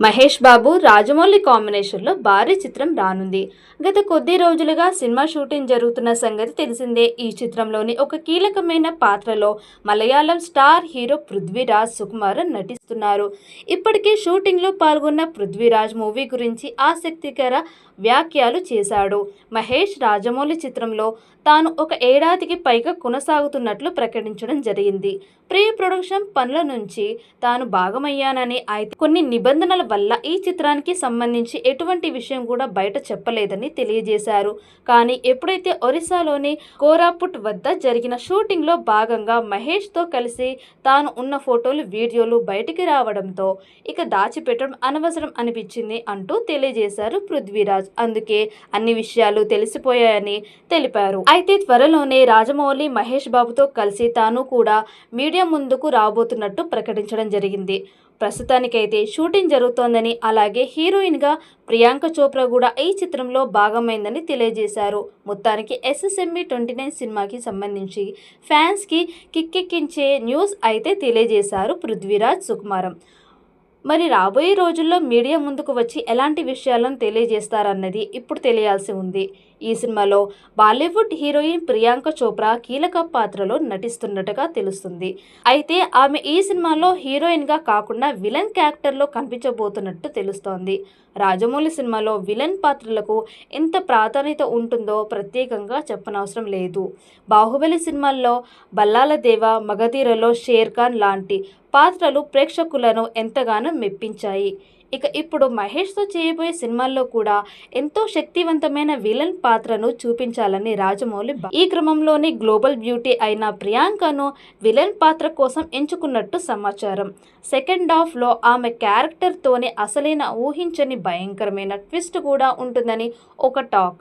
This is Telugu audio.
మహేష్ బాబు రాజమౌళి కాంబినేషన్లో భారీ చిత్రం రానుంది. గత కొద్ది రోజులుగా సినిమా షూటింగ్ జరుగుతున్న సంగతి తెలిసిందే. ఈ చిత్రంలోని ఒక కీలకమైన పాత్రలో మలయాళం స్టార్ హీరో పృథ్వీరాజ్ సుకుమారన్ నటిస్తున్నారు. ఇప్పటికే షూటింగ్లో పాల్గొన్న పృథ్వీరాజ్ మూవీ గురించి ఆసక్తికర వ్యాఖ్యలు చేశాడు. మహేష్ రాజమౌళి చిత్రంలో తాను ఒక ఏడాదికి పైగా కొనసాగుతున్నట్లు ప్రకటించడం జరిగింది. ప్రీ ప్రొడక్షన్ పనుల నుంచి తాను భాగమయ్యానని, అయితే కొన్ని నిబంధనల వల్ల ఈ చిత్రానికి సంబంధించి ఎటువంటి విషయం కూడా బయట చెప్పలేదని తెలియజేశారు. కానీ ఎప్పుడైతే ఒరిస్సాలోని కోరాపుట్ వద్ద జరిగిన షూటింగ్లో భాగంగా మహేష్తో కలిసి తాను ఉన్న ఫోటోలు, వీడియోలు బయటికి రావడంతో ఇక దాచిపెట్టడం అనవసరం అనిపించింది అంటూ తెలియజేశారు పృథ్వీరాజ్. అందుకే అన్ని విషయాలు తెలిసిపోయాయని తెలిపారు. అయితే త్వరలోనే రాజమౌళి మహేష్ బాబుతో కలిసి తాను కూడా మీడియా ముందుకు రాబోతున్నట్టు ప్రకటించడం జరిగింది. ప్రస్తుతానికైతే షూటింగ్ జరుగుతోందని, అలాగే హీరోయిన్గా ప్రియాంక చోప్రా కూడా ఈ చిత్రంలో భాగమైందని తెలియజేశారు. మొత్తానికి ఎస్ఎస్ఎంబి 29 సినిమాకి సంబంధించి ఫ్యాన్స్కి కిక్కెక్కించే న్యూస్ అయితే తెలియజేశారు పృథ్వీరాజ్ సుకుమారం. మరి రాబోయే రోజుల్లో మీడియా ముందుకు వచ్చి ఎలాంటి విషయాలను తెలియజేస్తారన్నది ఇప్పుడు తెలియాల్సి ఉంది. ఈ సినిమాలో బాలీవుడ్ హీరోయిన్ ప్రియాంక చోప్రా కీలక పాత్రలో నటిస్తున్నట్టుగా తెలుస్తుంది. అయితే ఆమె ఈ సినిమాలో హీరోయిన్గా కాకుండా విలన్ క్యారెక్టర్లో కనిపించబోతున్నట్టు తెలుస్తోంది. రాజమౌళి సినిమాలో విలన్ పాత్రలకు ఎంత ప్రాధాన్యత ఉంటుందో ప్రత్యేకంగా చెప్పనవసరం లేదు. బాహుబలి సినిమాల్లో బల్లాల దేవ, మగధీరలో షేర్ ఖాన్ లాంటి పాత్రలు ప్రేక్షకులను ఎంతగానో మెప్పించాయి. ఇక ఇప్పుడు మహేష్తో చేయబోయే సినిమాల్లో కూడా ఎంతో శక్తివంతమైన విలన్ పాత్రను చూపించాలని రాజమౌళి ఈ క్రమంలోని గ్లోబల్ బ్యూటీ అయిన ప్రియాంకను విలన్ పాత్ర కోసం ఎంచుకున్నట్టు సమాచారం. సెకండ్ హాఫ్లో ఆమె క్యారెక్టర్తోనే అసలైన ఊహించని భయంకరమైన ట్విస్ట్ కూడా ఉంటుందని ఒక టాక్.